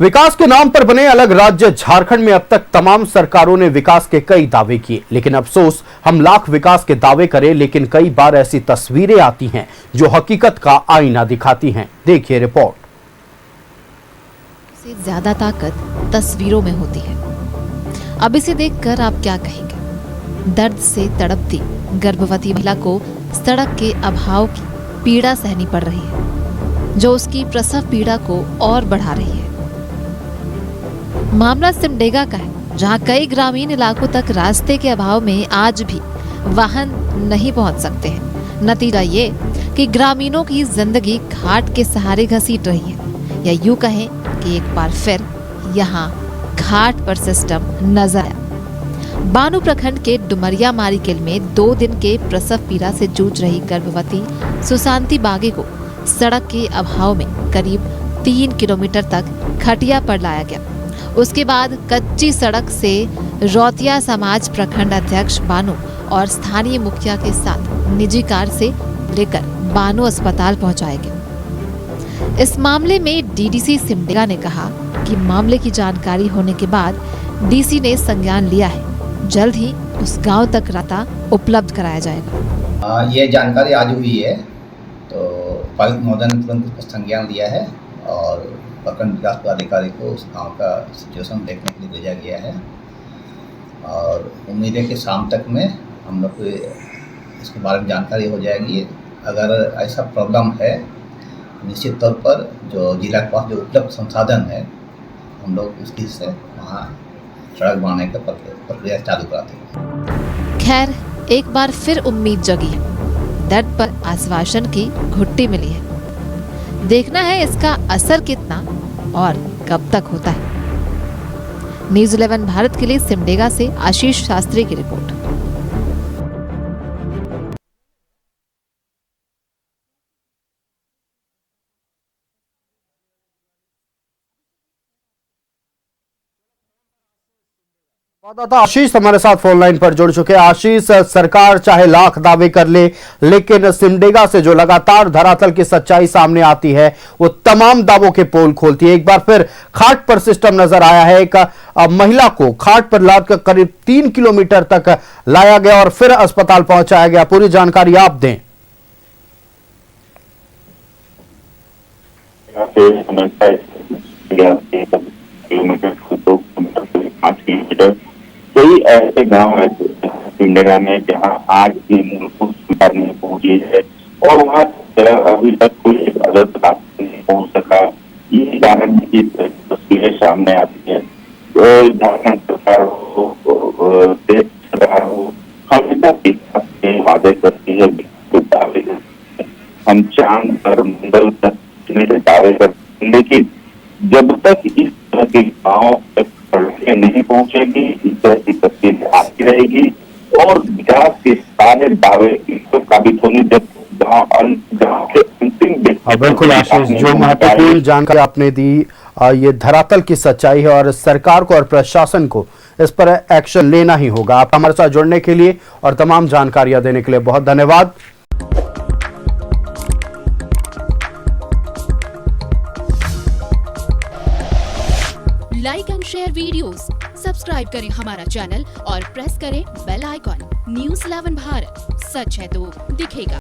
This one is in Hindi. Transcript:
विकास के नाम पर बने अलग राज्य झारखंड में अब तक तमाम सरकारों ने विकास के कई दावे किए, लेकिन अफसोस हम लाख विकास के दावे करें लेकिन कई बार ऐसी तस्वीरें आती हैं जो हकीकत का आईना दिखाती हैं। देखिए रिपोर्ट। से ज्यादा ताकत तस्वीरों में होती है। अब इसे देखकर आप क्या कहेंगे? दर्द से तड़पती गर्भवती महिला को सड़क के अभाव की पीड़ा सहनी पड़ रही है, जो उसकी प्रसव पीड़ा को और बढ़ा रही है। मामला सिमडेगा का है, जहां कई ग्रामीण इलाकों तक रास्ते के अभाव में आज भी वाहन नहीं पहुंच सकते हैं। नतीजा ये कि ग्रामीणों की जिंदगी घाट के सहारे घसीट रही है, या यूं कहें कि एक बार फिर यहाँ घाट पर सिस्टम नजर आया। बानू प्रखंड के डुमरिया मारीकिल में 2 दिन के प्रसव पीड़ा से जूझ रही गर्भवती सुशांति बागे को सड़क के अभाव में करीब 3 किलोमीटर तक खटिया पर लाया गया। उसके बाद कच्ची सड़क से रौतिया समाज प्रखंड अध्यक्ष बानू और स्थानीय मुखिया के साथ निजी कार से लेकर बानू अस्पताल पहुंचाया गया। इस मामले में डीडीसी सिमडेगा ने कहा कि मामले की जानकारी होने के बाद डीसी ने संज्ञान लिया है। जल्द ही उस गांव तक रास्ता उपलब्ध कराया जाएगा। ये जानकारी आज हुई है तो उपायुक्त महोदय ने तुरंत संज्ञान लिया है और प्रखंड विकास पदाधिकारी को उस गाँव का सिचुएशन देखने के लिए भेजा गया है और उम्मीद है कि शाम तक में हम लोग को इसके बारे में जानकारी हो जाएगी। अगर ऐसा प्रॉब्लम है निश्चित तौर पर जो जिला के पास जो उपलब्ध संसाधन है हम लोग उसकी से वहाँ सड़क बनाने का प्रक्रिया चालू कराते हैं। खैर, एक बार फिर उम्मीद जगी है। दर्द पर आश्वासन की घुट्टी मिली है। देखना है इसका असर कितना और कब तक होता है। न्यूज़ 11 भारत के लिए सिमडेगा से आशीष शास्त्री की रिपोर्ट। संवाददाता आशीष हमारे साथ फोन लाइन पर जुड़ चुके हैं। आशीष, सरकार चाहे लाख दावे कर ले लेकिन सिमडेगा से जो लगातार धरातल की सच्चाई सामने आती है वो तमाम दावों के पोल खोलती है। एक बार फिर खाट पर सिस्टम नजर आया है। एक महिला को खाट पर लादकर करीब 3 किलोमीटर तक लाया गया और फिर अस्पताल पहुंचाया गया। पूरी जानकारी आप दें। कई ऐसे गांव है सिमडेगा में जहां आज भी मूलभूत सुविधा नहीं पहुंची है और वहां अभी तक कोई अदद नहीं पहुंच सका। ये कारण की तस्वीरें सामने आती है। झारखंड सरकार हो, देश सरकार हो, हमेशा विकास के वादे करती है, दावे करती है। हम चांद पर मंगल तक दावे करते हैं, लेकिन जब तक इस तरह के गाँव तक सड़कें नहीं पहुंचेगी इस तरह की तस्वीर आती रहेगी और विकास के सारे दावे इसको साबित होंगे जब गाँव के अंतिम। बिल्कुल आशीष, जो महत्वपूर्ण जानकारी आपने दी, ये धरातल की सच्चाई है और सरकार को और प्रशासन को इस पर एक्शन लेना ही होगा। आप हमारे साथ जुड़ने के लिए और तमाम जानकारियां देने के लिए बहुत धन्यवाद। Like and share videos, subscribe करें हमारा चैनल और प्रेस करें बेल आइकॉन। न्यूज़ 11 भारत, सच है तो दिखेगा।